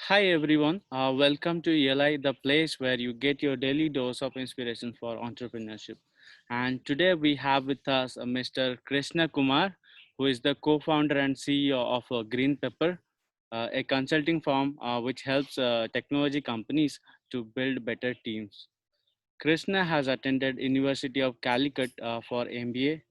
Hi everyone, welcome to ELI, the place where you get your daily dose of inspiration for entrepreneurship. And today we have with us Mr. Krishna Kumar, who is the co-founder and CEO of GreenPepper, a consulting firm which helps technology companies to build better teams. Krishna has attended University of Calicut for MBA,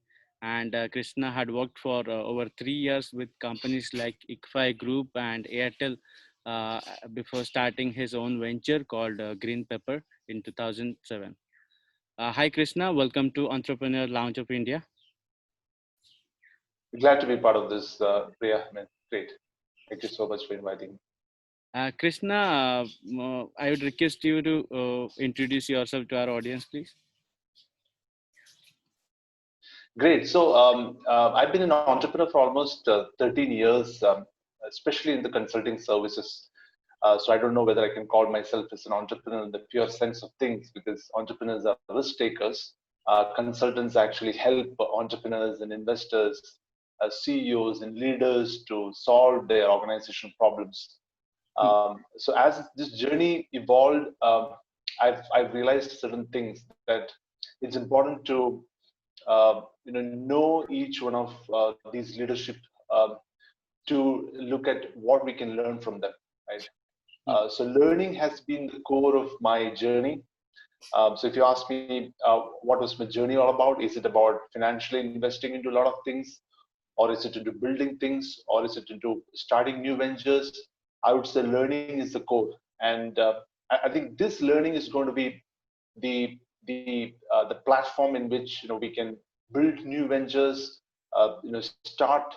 and Krishna had worked for over 3 years with companies like ICFI Group and Airtel uh, before starting his own venture called GreenPepper in 2007. Hi Krishna, welcome to Entrepreneur Lounge of India. Glad to be part of this, Priya. I mean, great. Thank you so much for inviting me. Krishna, I would request you to introduce yourself to our audience, please. Great. So, I've been an entrepreneur for almost 13 years, especially in the consulting services. So, I don't know whether I can call myself as an entrepreneur in the pure sense of things because entrepreneurs are risk takers. Consultants actually help entrepreneurs and investors, CEOs, and leaders to solve their organizational problems. Hmm. So as this journey evolved, I've realized certain things that it's important to know each one of these leadership um, to look at what we can learn from them, right? Hmm. So learning has been the core of my journey. So if you ask me what was my journey all about, is it about financially investing into a lot of things, or is it into building things, or is it into starting new ventures? I would say learning is the core, and I think this learning is going to be the platform in which we can build new ventures, start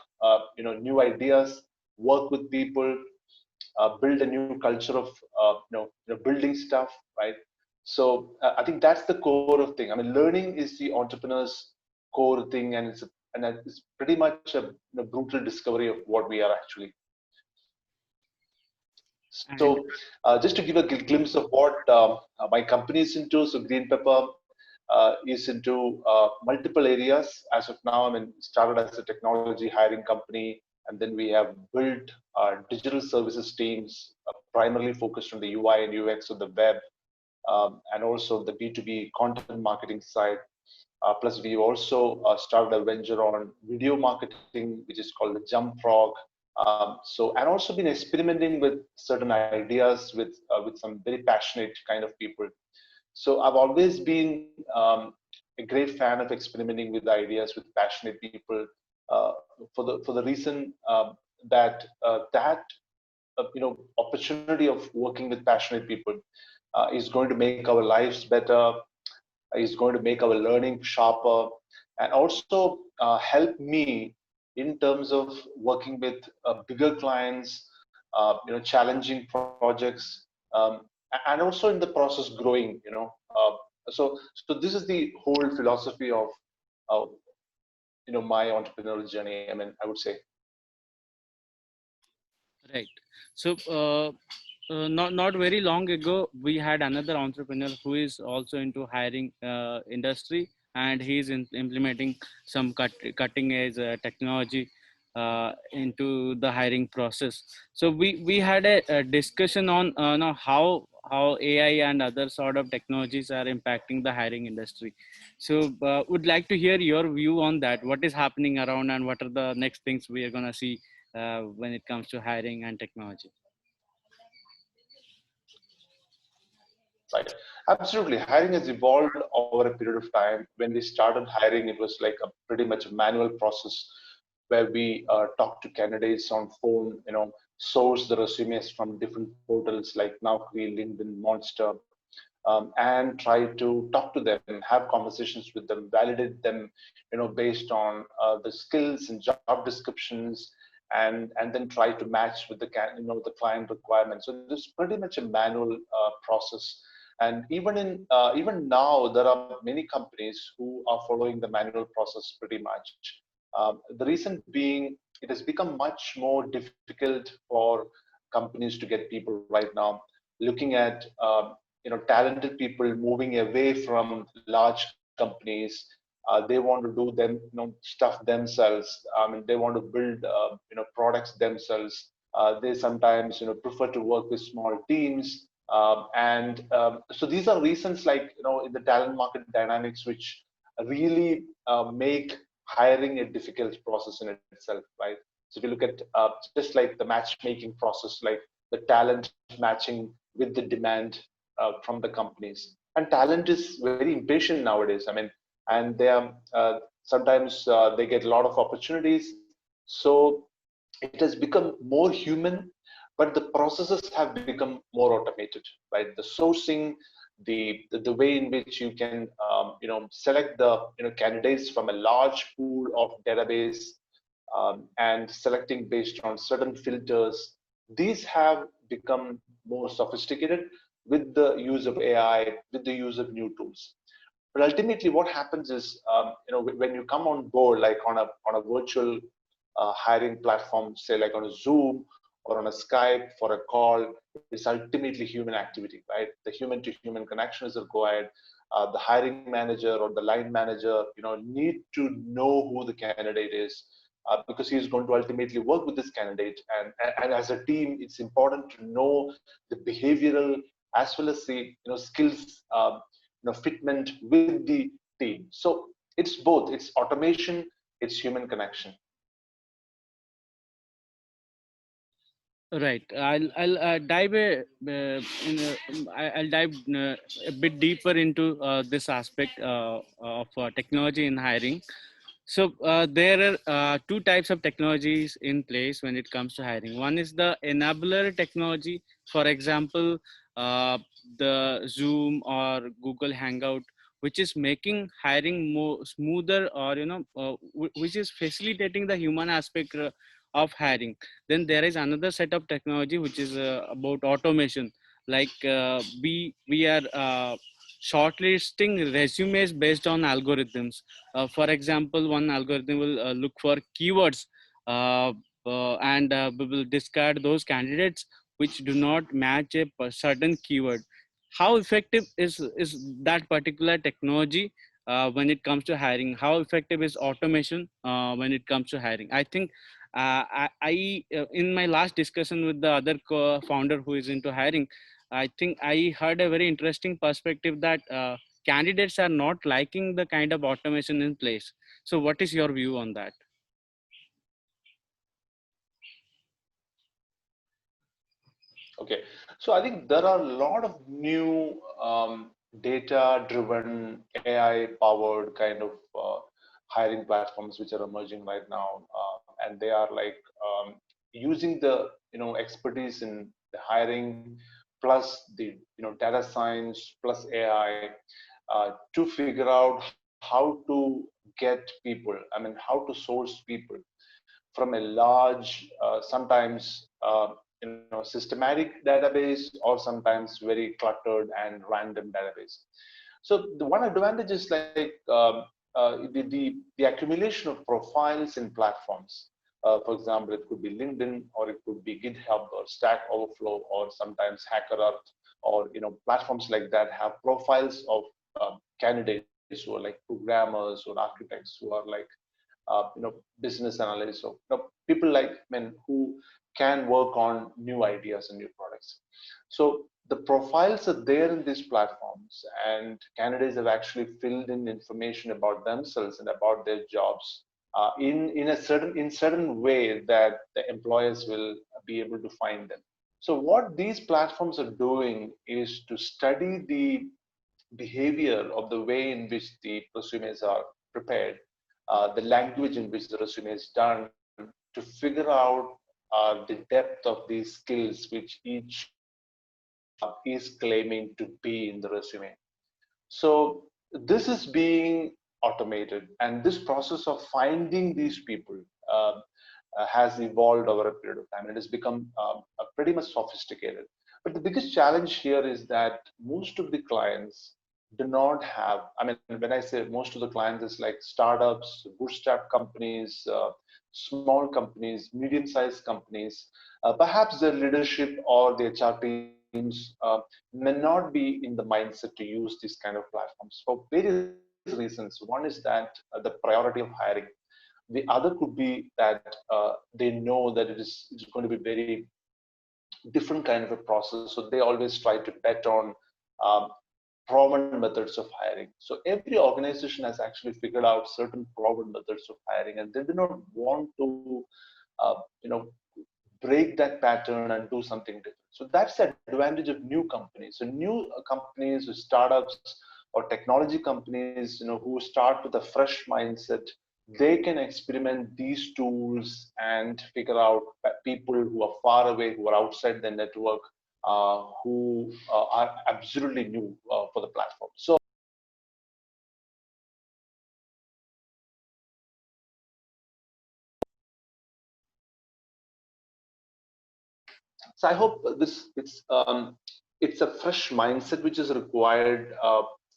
new ideas, work with people, build a new culture of building stuff, right? So I think that's the core of thing. I mean, learning is the entrepreneur's core thing, and it's pretty much a brutal discovery of what we are actually. And So just to give a glimpse of what my company is into, so GreenPepper is into multiple areas. As of now, I mean, started as a technology hiring company, and then we have built digital services teams, primarily focused on the UI and UX of the web, and also the B2B content marketing side. Plus, we also started a venture on video marketing, which is called the Jump Frog. And also been experimenting with certain ideas with some very passionate kind of people. So I've always been a great fan of experimenting with ideas with passionate people for the reason that opportunity of working with passionate people is going to make our lives better, is going to make our learning sharper, and also help me in terms of working with bigger clients, challenging projects, and also in the process growing. So this is the whole philosophy of uh, my entrepreneurial journey. I mean, I would say. right. So, not very long ago, we had another entrepreneur who is also into hiring industry, and he's implementing some cutting edge technology into the hiring process. So we had a discussion on how AI and other sort of technologies are impacting the hiring industry. So would like to hear your view on that. What is happening around, and what are the next things we are gonna see when it comes to hiring and technology? Right. Absolutely. Hiring has evolved over a period of time. When we started hiring, it was like a pretty much a manual process where we talk to candidates on phone, source the resumes from different portals like Naukri, LinkedIn, Monster, and try to talk to them, have conversations with them, validate them, based on the skills and job descriptions, and then try to match with the client requirements. So this is pretty much a manual process. And even now, there are many companies who are following the manual process pretty much. The reason being, it has become much more difficult for companies to get people right now. Looking at talented people moving away from large companies, they want to do them stuff themselves. I mean, they want to build products themselves. They sometimes prefer to work with small teams, and so these are reasons, like in the talent market dynamics, which really make hiring a difficult process in itself, right? So if you look at just like the matchmaking process, like the talent matching with the demand from the companies, and talent is very impatient nowadays. I mean, and they are sometimes they get a lot of opportunities, so it has become more human, but the processes have become more automated, right? The sourcing, the way in which you can select the candidates from a large pool of database, and selecting based on certain filters, these have become more sophisticated with the use of AI, with the use of new tools. But ultimately, what happens is, when you come on board, like on a virtual hiring platform, say like on a Zoom or on a Skype for a call, is ultimately human activity, right? The human to human connection is required. The hiring manager or the line manager, need to know who the candidate is, because he's going to ultimately work with this candidate. And as a team, it's important to know the behavioral as well as the skills, fitment with the team. So it's both. It's automation. It's human connection. Right. I'll dive I'll dive a bit deeper into this aspect of technology in hiring. So there are two types of technologies in place when it comes to hiring. One is the enabler technology. For example, uh, the Zoom or Google Hangout, which is making hiring more smoother, or which is facilitating the human aspect of hiring. Then there is another set of technology which is about automation. Like we are shortlisting resumes based on algorithms. For example, one algorithm will look for keywords, and we will discard those candidates which do not match a certain keyword. How effective is that particular technology when it comes to hiring? How effective is automation when it comes to hiring? I think in my last discussion with the other co-founder who is into hiring, I think I heard a very interesting perspective that candidates are not liking the kind of automation in place. So what is your view on that? Okay, so I think there are a lot of new data-driven, AI-powered kind of hiring platforms which are emerging right now, and they are like using the expertise in the hiring plus the data science plus AI to figure out how to get people. I mean, how to source people from a large, sometimes systematic database, or sometimes very cluttered and random database. So the one advantage is like the accumulation of profiles in platforms. For example, it could be LinkedIn, or it could be GitHub, or Stack Overflow, or sometimes HackerEarth, or platforms like that have profiles of candidates who are like programmers or architects, who are like business analysts, or people like men who can work on new ideas and new products. So the profiles are there in these platforms, and candidates have actually filled in information about themselves and about their jobs in certain way that the employers will be able to find them. So what these platforms are doing is to study the behavior of the way in which the resumes are prepared, the language in which the resume is done, to figure out the depth of these skills which each is claiming to be in the resume. So this is being automated, and this process of finding these people has evolved over a period of time, and it has become pretty much sophisticated. But the biggest challenge here is that most of the clients do not have. I mean, when I say most of the clients, it's like startups, bootstrap companies, small companies, medium-sized companies. Perhaps their leadership or the HR teams may not be in the mindset to use these kind of platforms for various reasons. One is that the priority of hiring. The other could be that they know that it's going to be very different kind of a process. So they always try to bet on um, proven methods of hiring. So every organization has actually figured out certain proven methods of hiring, and they do not want to, you know, break that pattern and do something different. So that's the advantage of new companies. So new companies, startups, or technology companies, who start with a fresh mindset, they can experiment these tools and figure out people who are far away, who are outside the network, who are absolutely new for the platform. So I hope it's a fresh mindset which is required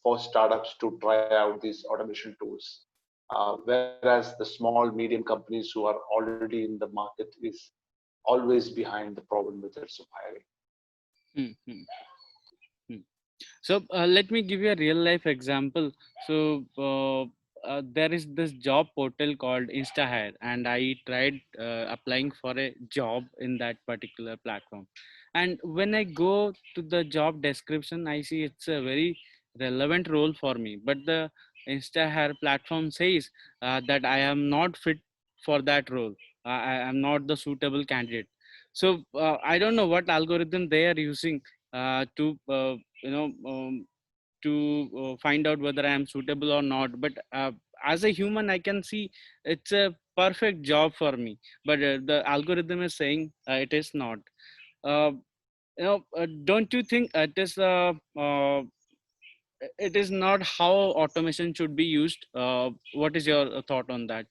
for startups to try out these automation tools. Whereas the small, medium companies who are already in the market is always behind the proven methods of hiring. Hmm, hmm, hmm. So let me give you a real life example. So there is this job portal called InstaHire, and I tried applying for a job in that particular platform. And when I go to the job description, I see it's a very relevant role for me. But the InstaHire platform says that I am not fit for that role. I am not the suitable candidate. So I don't know what algorithm they are using to you know find out whether I am suitable or not. But as a human, I can see it's a perfect job for me. But the algorithm is saying it is not. Uh, don't you think it is not how automation should be used? What is your thought on that?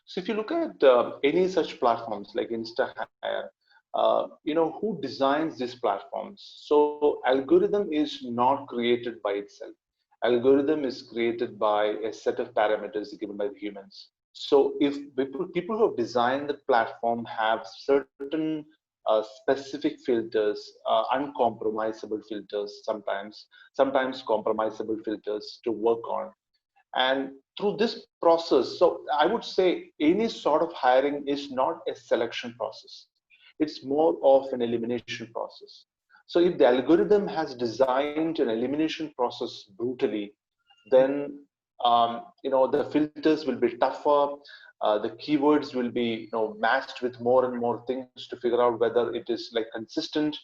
So if you look at any such platforms like InstaHire, who designs these platforms? So algorithm is not created by itself. Algorithm is created by a set of parameters given by the humans. So if people who have designed the platform have certain specific filters, uncompromisable filters, sometimes compromisable filters to work on, and through this process, so I would say any sort of hiring is not a selection process. It's more of an elimination process. So if the algorithm has designed an elimination process brutally, then the filters will be tougher. The keywords will be matched with more and more things to figure out whether it is like consistent,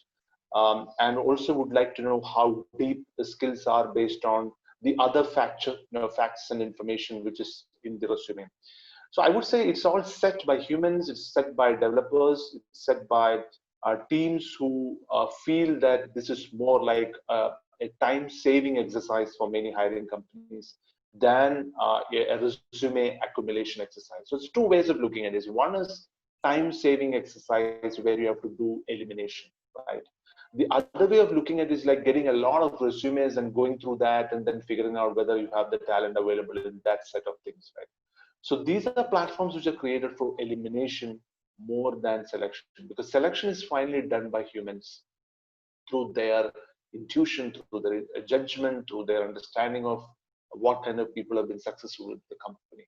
and also would like to know how deep the skills are based on the other facts and information which is in the resume. So I would say it's all set by humans, it's set by developers, it's set by teams who feel that this is more like a time saving exercise for many hiring companies than a resume accumulation exercise. So it's two ways of looking at this. One is time saving exercise where you have to do elimination, right? The other way of looking at it is like getting a lot of resumes and going through that and then figuring out whether you have the talent available in that set of things, right? So these are platforms which are created for elimination more than selection, because selection is finally done by humans through their intuition, through their judgment, through their understanding of what kind of people have been successful with the company.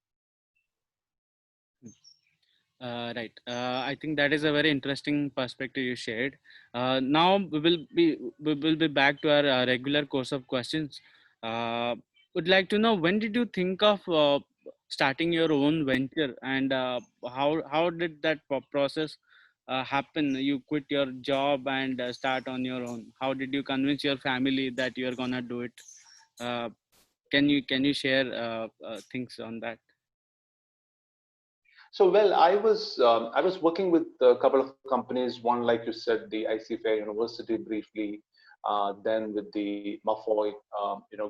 Right. I think that is a very interesting perspective you shared. Now we will be back to our regular course of questions. Would like to know, when did you think of starting your own venture, and how did that process happen? You quit your job and start on your own. How did you convince your family that you are gonna do it? Uh, can you share things on that? So, well, I was working with a couple of companies. One, like you said, the IC Fair University briefly, then with the Mafoy,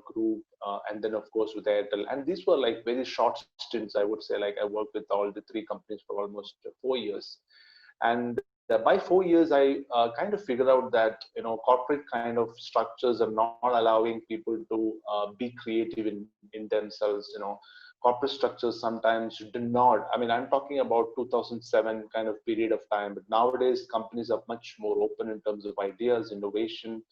group, and then of course with Airtel. And these were like very short stints. I would say, like I worked with all the three companies for almost 4 years. And by 4 years, I kind of figured out that corporate kind of structures are not allowing people to be creative in themselves. Corporate structures sometimes do not. I mean, I'm talking about 2007 kind of period of time, but nowadays companies are much more open in terms of ideas, innovation,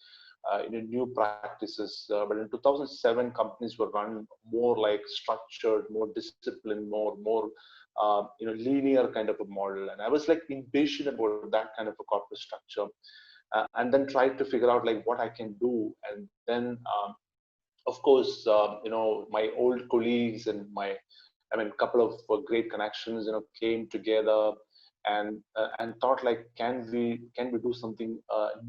new practices. But in 2007, companies were run more like structured, more disciplined, more linear kind of a model. And I was like impatient about that kind of a corporate structure, and then tried to figure out like what I can do. And then of course, my old colleagues and couple of great connections, came together and thought like, can we do something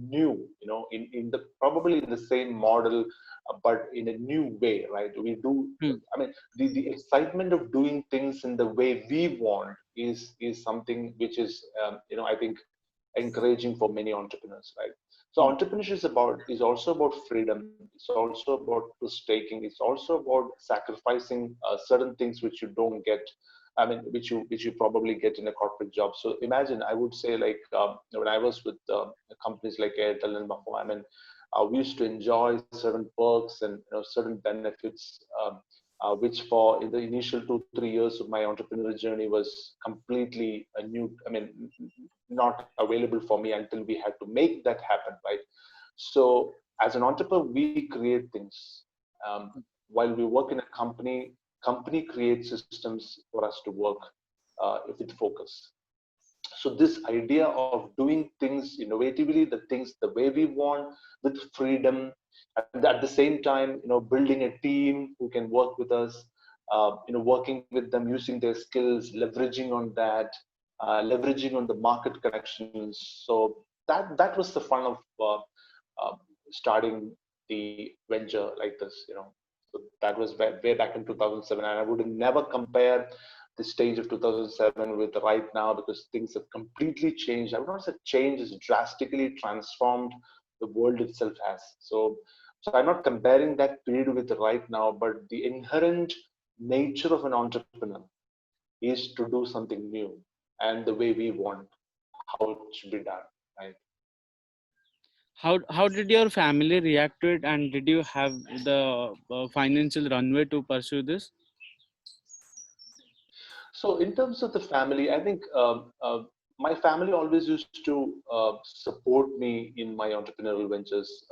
new, in the probably in the same model, but in a new way, right? We do. Hmm. I mean, the excitement of doing things in the way we want is something which is, I think encouraging for many entrepreneurs, right? So Hmm. entrepreneurship is also about freedom. It's also about risk taking. It's also about sacrificing certain things which you don't get. I mean, which you probably get in a corporate job. So imagine, I would say, like when I was with companies like Airtel and Mahou, I mean, we used to enjoy certain perks and certain benefits, which for in the initial 2-3 years of my entrepreneurial journey was completely a new. I mean, not available for me until we had to make that happen, right? So as an entrepreneur, we create things. While we work in a company creates systems for us to work with focus. So this idea of doing things innovatively, the things the way we want, with freedom, and at the same time, building a team who can work with us, working with them, using their skills, leveraging on that, leveraging on the market connections. So that was the fun of starting the venture like this. So that was way back in 2007, and I would never compare the stage of 2007 with right now, because things have completely changed. I would not say change is drastically transformed. The world itself has. So I'm not comparing that period with right now, but the inherent nature of an entrepreneur is to do something new and the way we want, how it should be done, right? How did your family react to it, and did you have the financial runway to pursue this? So in terms of the family, I think my family always used to support me in my entrepreneurial ventures,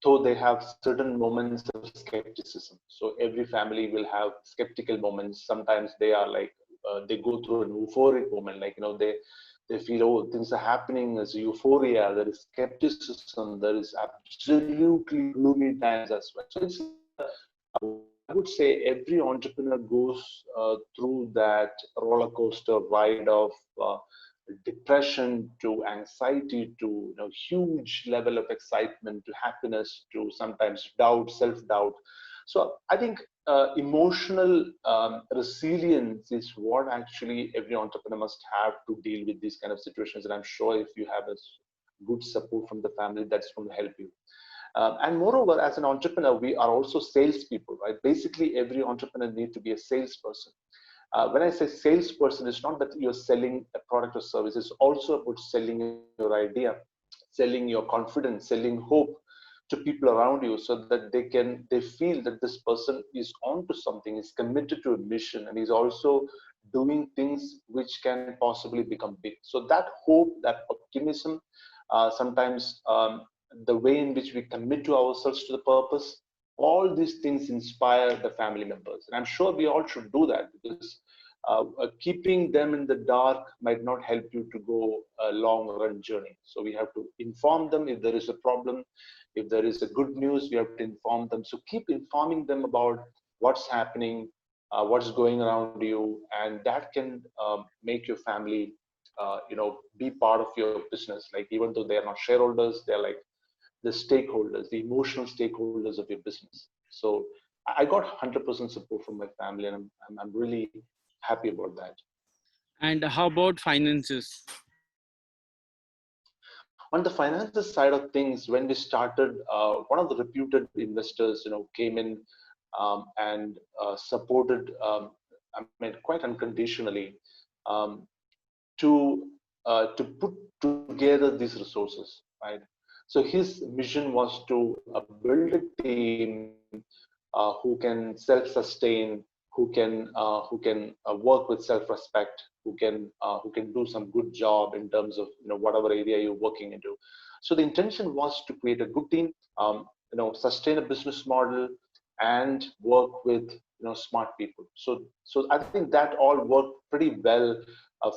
though they have certain moments of skepticism. So every family will have skeptical moments. Sometimes they are like, they go through an euphoric moment, like, they feel, oh, things are happening as euphoria. There is skepticism. There is absolutely gloomy times as well. So it's like I would say every entrepreneur goes through that roller coaster ride of depression to anxiety to huge level of excitement to happiness to sometimes doubt, self-doubt. So I think emotional resilience is what actually every entrepreneur must have to deal with these kind of situations. And I'm sure if you have a good support from the family, that's going to help you. And moreover, as an entrepreneur, we are also salespeople, right? Basically, every entrepreneur needs to be a salesperson. When I say salesperson, it's not that you're selling a product or service. It's also about selling your idea, selling your confidence, selling hope to people around you, so that they feel that this person is on to something, is committed to a mission, and is also doing things which can possibly become big. So that hope, that optimism, sometimes the way in which we commit to ourselves to the purpose, all these things inspire the family members. And I'm sure we all should do that, because keeping them in the dark might not help you to go a long run journey. So we have to inform them if there is a problem. If there is a good news, we have to inform them. So keep informing them about what's happening, what's going around you, and that can make your family be part of your business. Like, even though they are not shareholders, they're like the stakeholders, the emotional stakeholders of your business. So I got 100% support from my family, and I'm really happy about that. And how about finances? On the finances side of things, when we started, one of the reputed investors, came in and supported, I mean, quite unconditionally, um, to put together these resources, right? So his mission was to build a team who can self-sustain, who can work with self-respect, who can do some good job in terms of whatever area you're working into. So the intention was to create a good team, sustain a business model, and work with smart people. So I think that all worked pretty well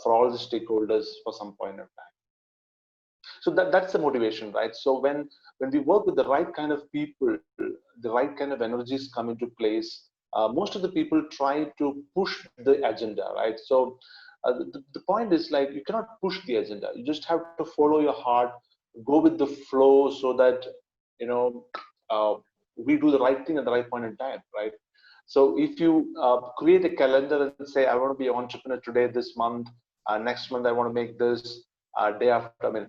for all the stakeholders for some point of time. So that's the motivation, right? So when we work with the right kind of people, the right kind of energies come into place. Most of the people try to push the agenda, right? So the point is, like, you cannot push the agenda. You just have to follow your heart, go with the flow, so that you know uh, we do the right thing at the right point in time, right? So if you create a calendar and say, I want to be an entrepreneur today, this month, next month I want to make this, day after, I mean,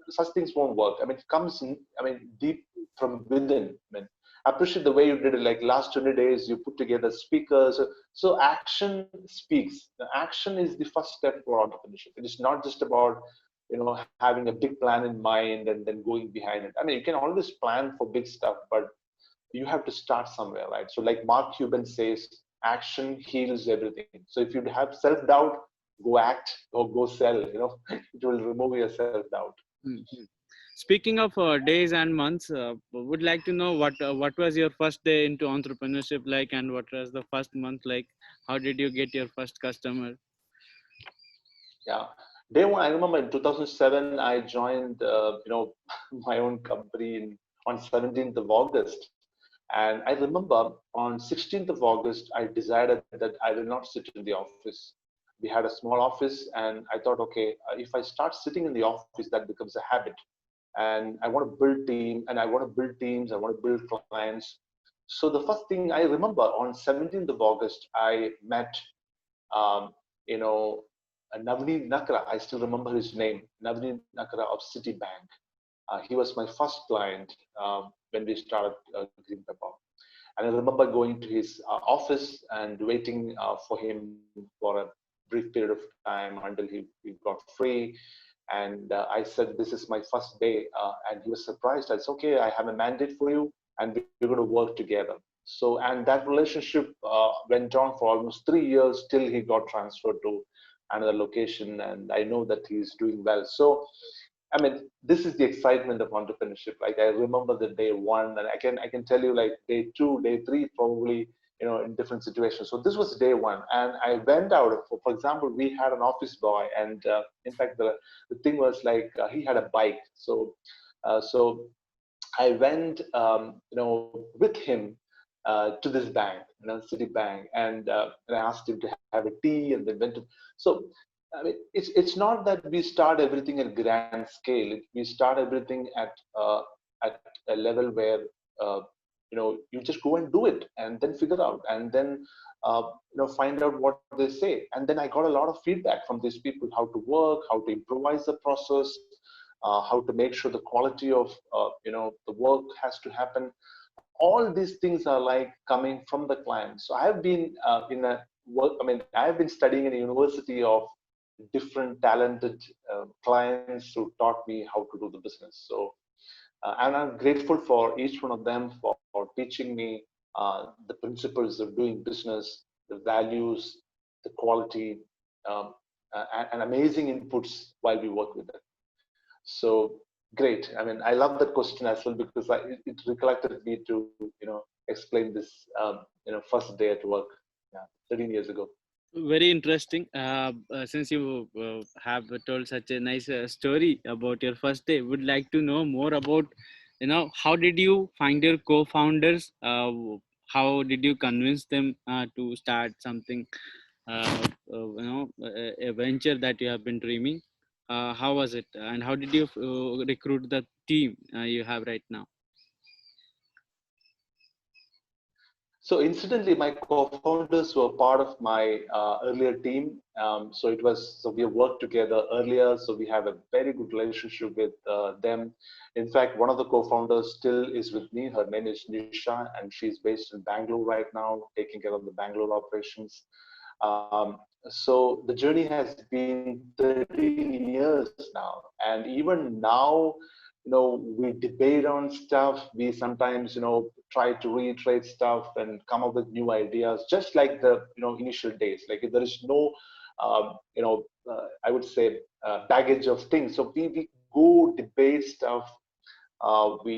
such things won't work. I mean, it comes in, I mean, deep from within. I mean, I appreciate the way you did it. Like last 20 days, you put together speakers. So action speaks. The action is the first step for entrepreneurship. It is not just about having a big plan in mind and then going behind it. I mean, you can always plan for big stuff, but you have to start somewhere, right? So like Mark Cuban says, action heals everything. So if you have self-doubt, go act or go sell. It will remove your self-doubt. Mhm. Speaking of days and months, would like to know what was your first day into entrepreneurship like, and what was the first month like? How did you get your first customer? Yeah. Day one, I remember in 2007, I joined, my own company on 17th of August. And I remember on 16th of August, I decided that I will not sit in the office. We had a small office, and I thought, okay, if I start sitting in the office, that becomes a habit. And I want to build team, and I want to build teams, I want to build clients. So the first thing I remember, on 17th of August, I met um, you know, Navneet Nakra. I still remember his name, Navneet Nakra of Citibank. He was my first client when we started GreenPepper. And I remember going to his office and waiting for him for a brief period of time until he got free. And I said, this is my first day. And he was surprised. I said, okay, I have a mandate for you, and we're going to work together. So, and that relationship went on for almost 3 years till he got transferred to another location. And I know that he's doing well. So, I mean, this is the excitement of entrepreneurship. Like, I remember the day one, and I can tell you, like, day two, day three, probably, in different situations. So this was day one, and I went out. For example, we had an office boy, and in fact, the thing was like, he had a bike. So I went, with him to this bank, Citibank, and I asked him to have a tea, and then went to. So, I mean, it's not that we start everything at grand scale. We start everything at a level where uh, you just go and do it, and then figure out, and then find out what they say. And then I got a lot of feedback from these people: how to work, how to improvise the process, how to make sure the quality of the work has to happen. All these things are like coming from the client. So I have been in a work. I mean, I have been studying in a university of different talented clients who taught me how to do the business. So and I'm grateful for each one of them for teaching me the principles of doing business, the values, the quality, um, and amazing inputs while we work with them. So great. I mean, I love that question as well, because it recollected me to explain this first day at work, yeah, 13 years ago. Very interesting. Since you have told such a nice story about your first day, would like to know more about, how did you find your co-founders? How did you convince them to start something, a venture that you have been dreaming? How was it, and how did you recruit the team you have right now? So incidentally, my co-founders were part of my earlier team. So we have worked together earlier. So we have a very good relationship with them. In fact, one of the co-founders still is with me. Her name is Nisha, and she's based in Bangalore right now, taking care of the Bangalore operations. Um, so the journey has been 13 years now, and even now, we debate on stuff. We sometimes, try to reiterate stuff and come up with new ideas, just like the initial days. Like, there is no, I would say, baggage of things. So we go debate stuff. We,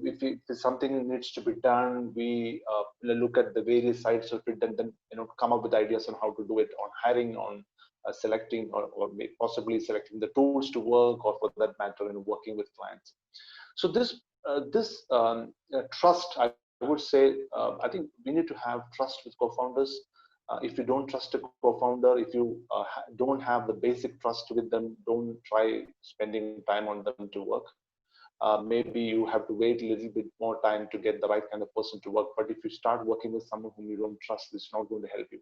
if something needs to be done, we look at the various sides of it, and then come up with ideas on how to do it, on hiring, on selecting, or possibly selecting the tools to work, or for that matter, working with clients. So this trust, I would say, I think we need to have trust with co-founders. If you don't trust a co-founder, if you don't have the basic trust with them, don't try spending time on them to work. Maybe you have to wait a little bit more time to get the right kind of person to work. But if you start working with someone whom you don't trust, it's not going to help you.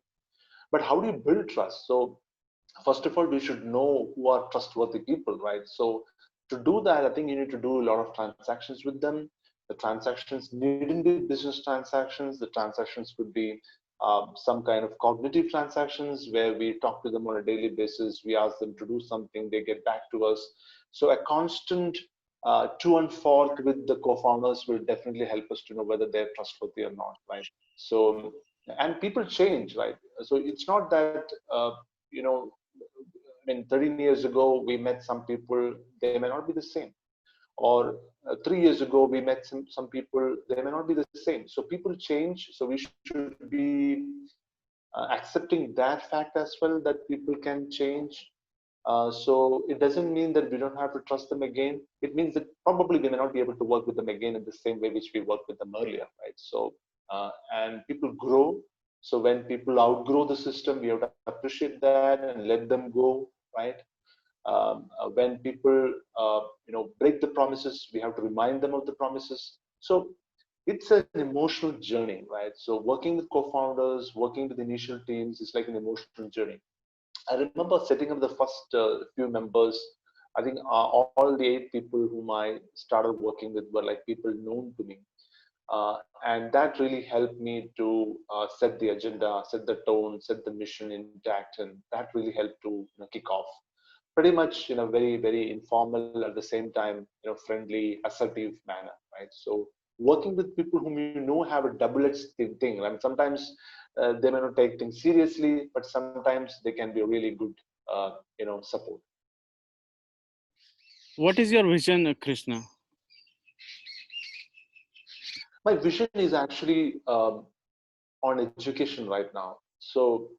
But how do you build trust? So first of all, we should know who are trustworthy people, right? So to do that, I think you need to do a lot of transactions with them. The transactions needn't be business transactions. The transactions could be some kind of cognitive transactions where we talk to them on a daily basis. We ask them to do something, they get back to us. So a constant to and forth with the co-founders will definitely help us to know whether they're trustworthy or not, right? So, and people change, right? So it's not that you know I mean, 13 years ago, we met some people, they may not be the same. Or 3 years ago, we met some people, they may not be the same. So people change. So we should be accepting that fact as well, that people can change. So it doesn't mean that we don't have to trust them again. It means that probably we may not be able to work with them again in the same way which we worked with them earlier, right? So, and people grow. So when people outgrow the system, we have to appreciate that and let them go, right? When people, break the promises, we have to remind them of the promises. So it's an emotional journey, right? So working with co-founders, working with initial teams is like an emotional journey. I remember setting up the first few members. I think all the 8 people whom I started working with were like people known to me. And that really helped me to set the agenda, set the tone, set the mission intact. And that really helped to kick off pretty much in a very, very informal, at the same time, friendly, assertive manner, right? So working with people whom you know have a double-edged thing. I mean, sometimes they may not take things seriously, but sometimes they can be a really good, support. What is your vision, Krishna? My vision is actually on education right now. So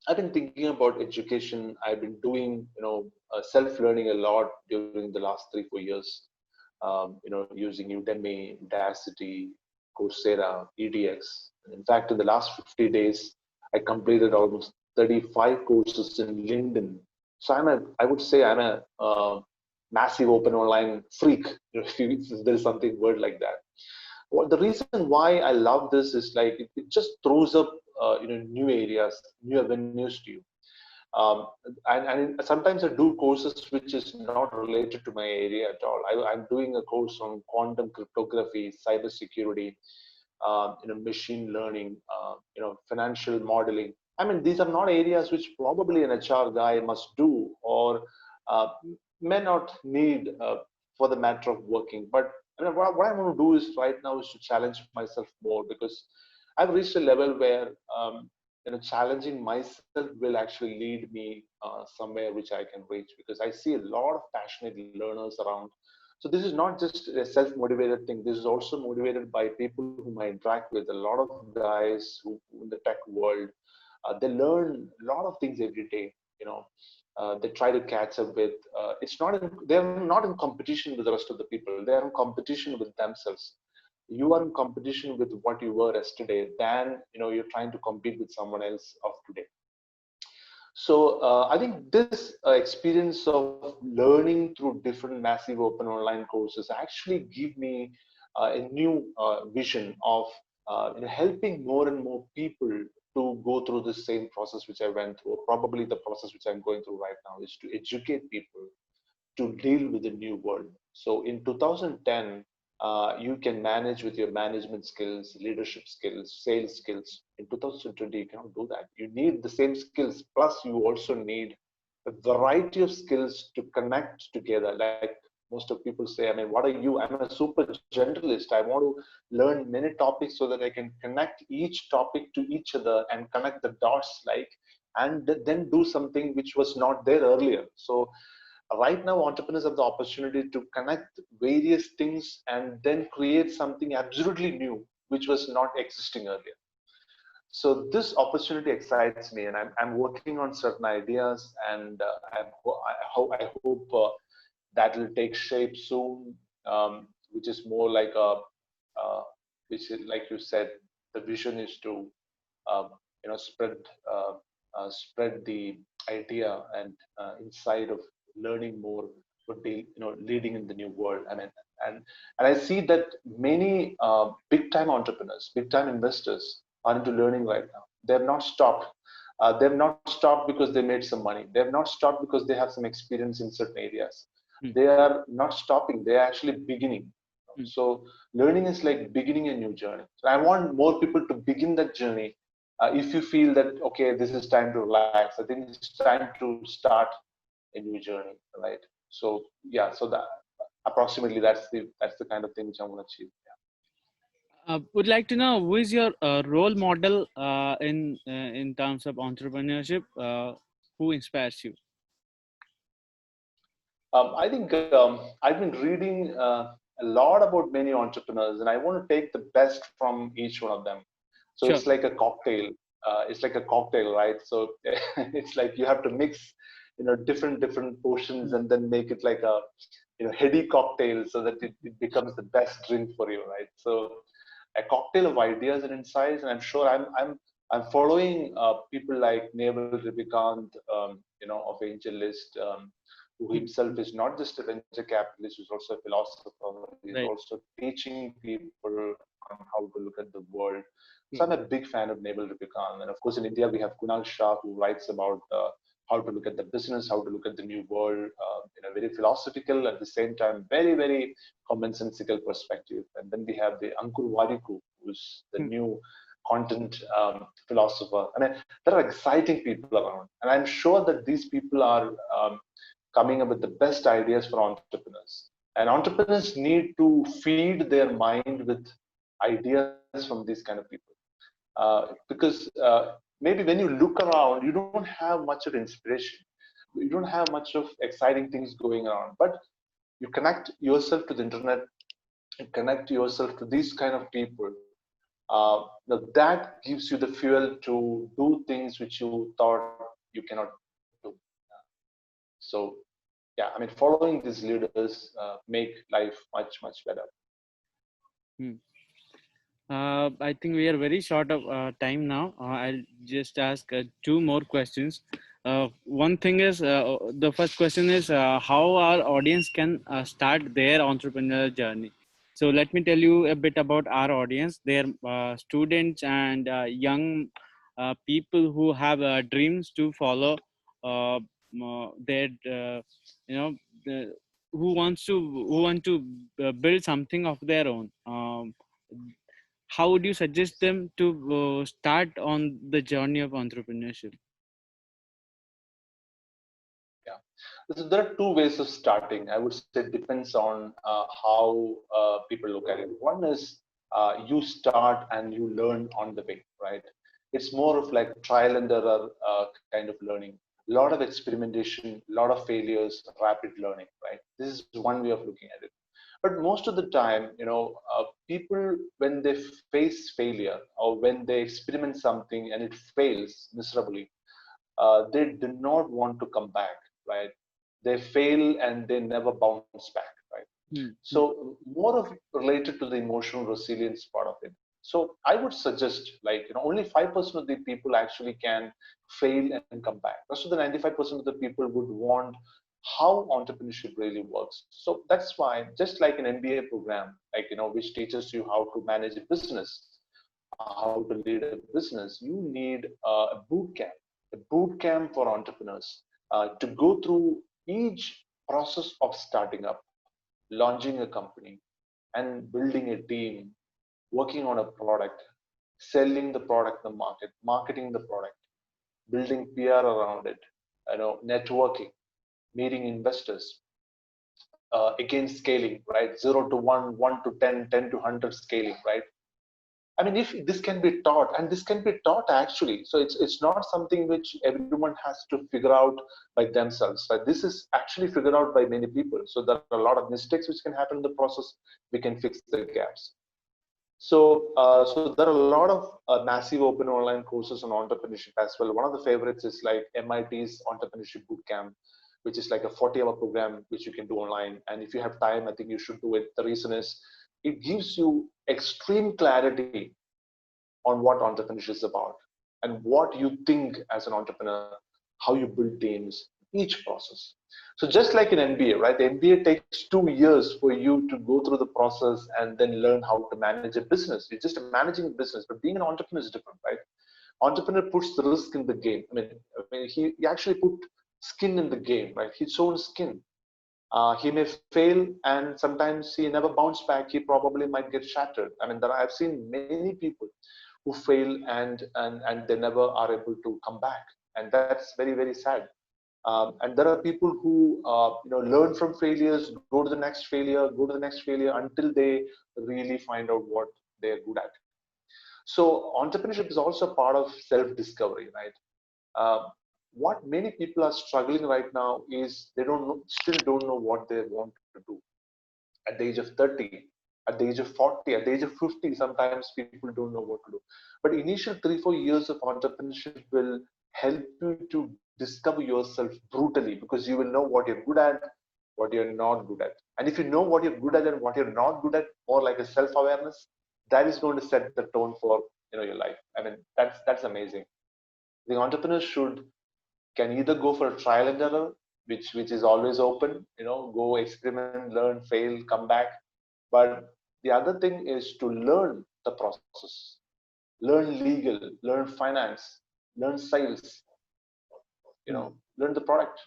I've been thinking about education. I've been doing, self-learning a lot during the last 3-4 years. Using Udemy, Udacity, Coursera, EDX. In fact, in the last 50 days, I completed almost 35 courses in LinkedIn. So I would say I'm a massive open online freak, if there is something word like that. Well, the reason why I love this is like it just throws up, new areas, new avenues to you. um, and sometimes I do courses which is not related to my area at all. I'm doing a course on quantum cryptography, cybersecurity, machine learning, financial modeling. I mean, these are not areas which probably an HR guy must do, or uh, may not need for the matter of working. But what I want to do is right now is to challenge myself more, because I've reached a level where challenging myself will actually lead me somewhere which I can reach, because I see a lot of passionate learners around. So this is not just a self-motivated thing. This is also motivated by people whom I interact with. A lot of guys who in the tech world, they learn a lot of things every day. They try to catch up with. It's not. They're not in competition with the rest of the people. They are in competition with themselves. You are in competition with what you were yesterday. Than you're trying to compete with someone else of today. So I think this experience of learning through different massive open online courses actually give me a new vision of helping more and more people to go through the same process which I went through. Probably the process which I'm going through right now is to educate people to deal with the new world. So in 2010, you can manage with your management skills, leadership skills, sales skills. In 2020, you cannot do that. You need the same skills, plus you also need a variety of skills to connect together. Like most of people say, I mean, what are you? I'm a super generalist. I want to learn many topics so that I can connect each topic to each other and connect the dots, like, and then do something which was not there earlier. So Right now, entrepreneurs have the opportunity to connect various things and then create something absolutely new, which was not existing earlier. So this opportunity excites me, and I'm working on certain ideas, and I hope that will take shape soon, which is more like uh, which is like you said, the vision is to um, spread uh, spread the idea and inside of learning more would be leading in the new world. I mean, and and I see that many big time entrepreneurs, big time investors are into learning right now. They have not stopped. They have not stopped because they made some money. They have not stopped because they have some experience in certain areas. mm, They are not stopping. They are actually beginning. mm. So learning is like beginning a new journey. So I want more people to begin that journey. If you feel that okay, this is time to relax, I think it's time to start a new journey, right? So yeah, so that approximately that's the kind of thing which I want to achieve. Would like to know who is your role model in terms of entrepreneurship? Who inspires you? I think I've been reading a lot about many entrepreneurs, and I want to take the best from each one of them. So Sure. it's like a cocktail. It's like a cocktail, right? So it's like you have to mix, different portions, Mm, and then make it like a, heady cocktail, so that it becomes the best drink for you, right? So a cocktail of ideas and insights, and I'm sure I'm following people like Naval Rubicant, of AngelList, who mm, himself is not just a venture capitalist, he's also a philosopher. He's right. also teaching people on how to look at the world. So I'm Mm, a big fan of Naval Ravikant. And of course, in India, we have Kunal Shah, who writes about how to look at the business, how to look at the new world in a very philosophical, at the same time, very, very commonsensical perspective. And then we have the Ankur Warikoo, who's the mm, new content philosopher. I mean, there are exciting people around. And I'm sure that these people are coming up with the best ideas for entrepreneurs. And entrepreneurs need to feed their mind with ideas from these kind of people. Because maybe when you look around, you don't have much of inspiration. You don't have much of exciting things going around. But you connect yourself to the internet, you connect yourself to these kind of people. Now that gives you the fuel to do things which you thought you cannot do. So yeah, I mean, following these leaders make life much much better. mm. I think we are very short of time now. I'll just ask two more questions. One thing is the first question is how our audience can start their entrepreneurial journey. So let me tell you a bit about our audience. They're students and young people who have dreams to follow. Their the, who want to build something of their own. How would you suggest them to start on the journey of entrepreneurship? Yeah. So there are two ways of starting. I would say it depends on how people look at it. One is you start and you learn on the way, right? It's more of like trial and error kind of learning. A lot of experimentation, a lot of failures, rapid learning, right? This is one way of looking at it. But most of the time, people, when they face failure or when they experiment something and it fails miserably, they do not want to come back, right? They fail and they never bounce back, right? Hmm, hmm, So more of related to the emotional resilience part of it. So I would suggest, like, only 5% of the people actually can fail and come back. Rest of the 95% of the people would want how entrepreneurship really works. So that's why, just like an MBA program, like, which teaches you how to manage a business, how to lead a business, you need a boot camp for entrepreneurs to go through each process of starting up, launching a company, and building a team, working on a product, selling the product in the market, marketing the product, building PR around it, networking, meeting investors, again scaling, right? 0 to 1, 1 to 10, 10 to 100 scaling, right? I mean, if this can be taught, and this can be taught actually, so it's not something which everyone has to figure out by themselves. Right? This is actually figured out by many people. So there are a lot of mistakes which can happen in the process. We can fix the gaps. So there are a lot of massive open online courses on entrepreneurship as well. One of the favorites is like MIT's Entrepreneurship Bootcamp, which is like a 40-hour program which you can do online. And if you have time, I think you should do it. The reason is it gives you extreme clarity on what entrepreneurship is about and what you think as an entrepreneur, how you build teams, each process. So just like in MBA, right? The MBA takes 2 years for you to go through the process and then learn how to manage a business. You're just managing a business, but being an entrepreneur is different, right? Entrepreneur puts the risk in the game. He actually put skin in the game, right? His own skin. He may fail, and sometimes he never bounce back. He probably might get shattered. I mean, I've seen many people who fail and they never are able to come back, and that's very very sad. And there are people who learn from failures, go to the next failure, go to the next failure until they really find out what they're good at. So entrepreneurship is also part of self-discovery, right? What many people are struggling right now is they don't know, still don't know what they want to do at the age of 30, at the age of 40, at the age of 50. Sometimes people don't know what to do. But initial 3-4 years of entrepreneurship will help you to discover yourself brutally, because you will know what you're good at, what you're not good at. And if you know what you're good at and what you're not good at, more like a self-awareness, that is going to set the tone for your life. I mean, that's amazing. The entrepreneur should can either go for a trial and error, which is always open, go experiment, learn, fail, come back. But the other thing is to learn the process, learn legal, learn finance, learn sales, Hmm. learn the product,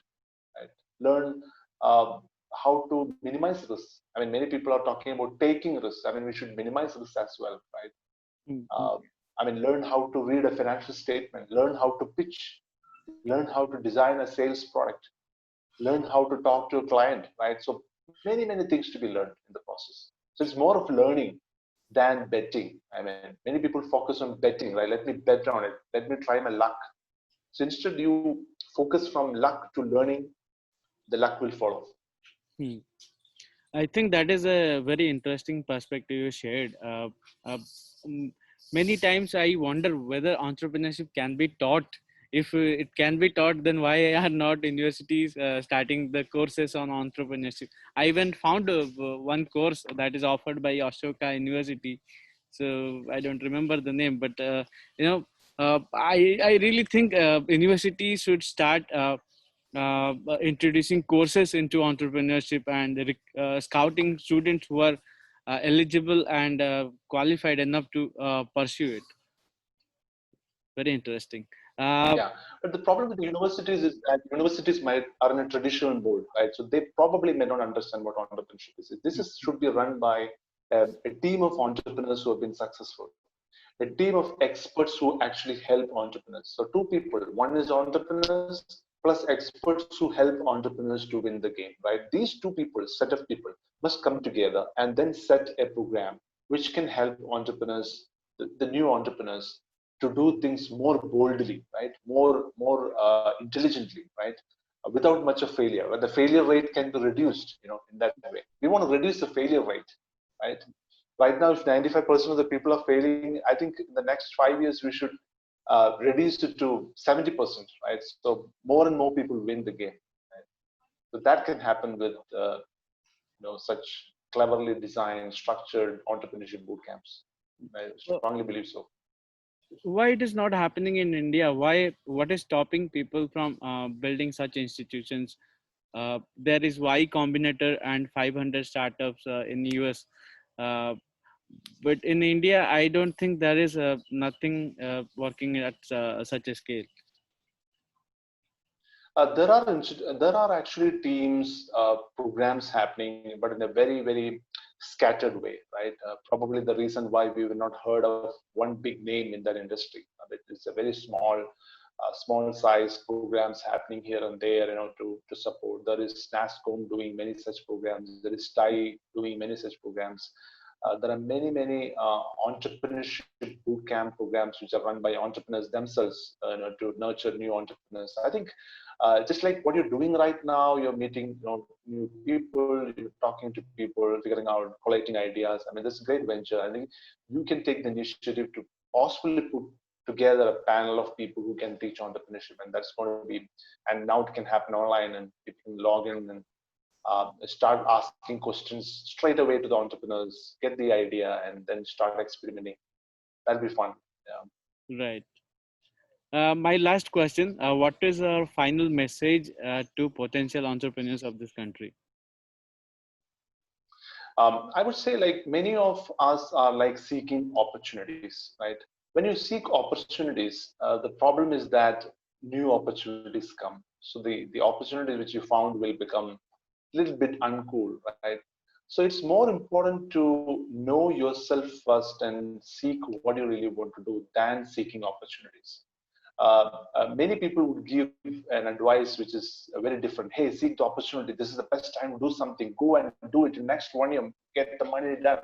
right? Learn how to minimize risk. I mean, many people are talking about taking risks. I mean, we should minimize risk as well, right? Hmm. Hmm. uh, I mean, learn how to read a financial statement, learn how to pitch, learn how to design a sales product, learn how to talk to a client, right? So many, many things to be learned in the process. So it's more of learning than betting. I mean, many people focus on betting, right? Let me bet on it. Let me try my luck. So instead, you focus from luck to learning, the luck will follow. Hmm. I think that is a very interesting perspective you shared. Uh, mm, Many times I wonder whether entrepreneurship can be taught. If it can be taught, then why are not universities starting the courses on entrepreneurship? I even found one course that is offered by Ashoka University. So I don't remember the name, but you know, I really think universities should start. Introducing courses into entrepreneurship and scouting students who are eligible and qualified enough to pursue it. Very interesting. Uh, Yeah, but the problem with the universities is that universities might are in a traditional mode, right? So they probably may not understand what entrepreneurship is. This is should be run by a team of entrepreneurs who have been successful, a team of experts who actually help entrepreneurs. So two people, one is entrepreneurs plus experts who help entrepreneurs to win the game, right? These two people, set of people, must come together and then set a program which can help entrepreneurs, the new entrepreneurs, to do things more boldly, right? More intelligently, right? Without much of failure. But the failure rate can be reduced, in that way. We want to reduce the failure rate, right? Right now, if 95% of the people are failing, I think in the next 5 years we should reduce it to 70%, right? So more and more people win the game. Right? So that can happen with such cleverly designed, structured entrepreneurship boot camps. I strongly believe so. why it is not happening in India? Why? What is stopping people from building such institutions? There is Y Combinator and 500 startups in US. Uh, but in India, I don't think there is nothing working at such a scale. There are actually teams, programs happening, but in a very very scattered way, right? Probably the reason why we were not heard of one big name in that industry. It's a very small size programs happening here and there, to support. There is NASCOM doing many such programs. There is TI doing many such programs. There are many entrepreneurship bootcamp programs which are run by entrepreneurs themselves, to nurture new entrepreneurs. I think just like what you're doing right now, you're meeting new people, you're talking to people, figuring out, collating ideas. I mean, this is a great venture. I think you can take the initiative to possibly put together a panel of people who can teach entrepreneurship, and that's going to be, and now it can happen online, and you can log in and start asking questions straight away to the entrepreneurs, get the idea, and then start experimenting. That'll be fun. Yeah. Right. My last question, what is our final message to potential entrepreneurs of this country? I would say, like, many of us are like seeking opportunities, right? When you seek opportunities, the problem is that new opportunities come. So the opportunities which you found will become a little bit uncool, right? So it's more important to know yourself first and seek what you really want to do than seeking opportunities. Many people would give an advice which is very different. Hey, seek the opportunity. This is the best time to do something. Go and do it in next 1 year. Get the money done.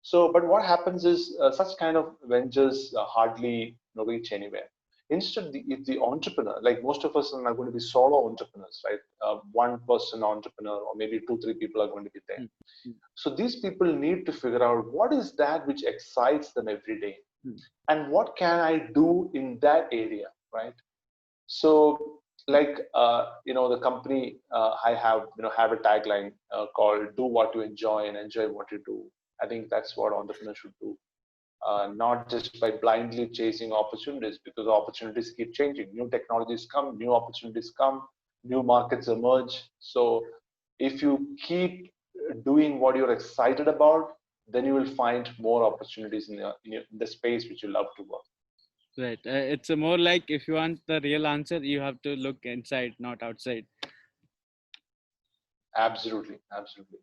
So, but what happens is such kind of ventures hardly reach anywhere. Instead, if the entrepreneur, like most of us are not going to be solo entrepreneurs, right? One person entrepreneur, or maybe 2, 3 people are going to be there. Mm, mm, So these people need to figure out what is that which excites them every day, mm. and what can I do in that area, right? So, like, the company I have a tagline called "Do what you enjoy and enjoy what you do." I think that's what entrepreneurs should do, not just by blindly chasing opportunities, because opportunities keep changing. New technologies come, new opportunities come, new markets emerge. So, if you keep doing what you're excited about, then you will find more opportunities in the space which you love to work. Right. It's more like if you want the real answer, you have to look inside, not outside. Absolutely, absolutely.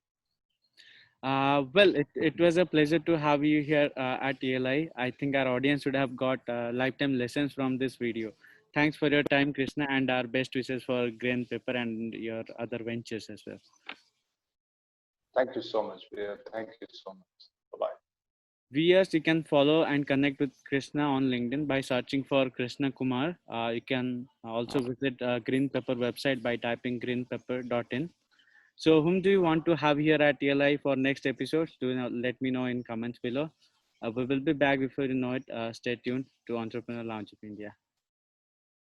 Well, it was a pleasure to have you here at ELI. I think our audience would have got lifetime lessons from this video. Thanks for your time, Krishna, and our best wishes for GreenPepper and your other ventures as well. Thank you so much, Priya. Thank you so much. Bye bye. Viewers, you can follow and connect with Krishna on LinkedIn by searching for Krishna Kumar. You can also visit GreenPepper website by typing greenpepper.in. So, whom do you want to have here at ELI for next episodes? Do let me know in comments below. We will be back before you know it. Stay tuned to Entrepreneur Launch of India.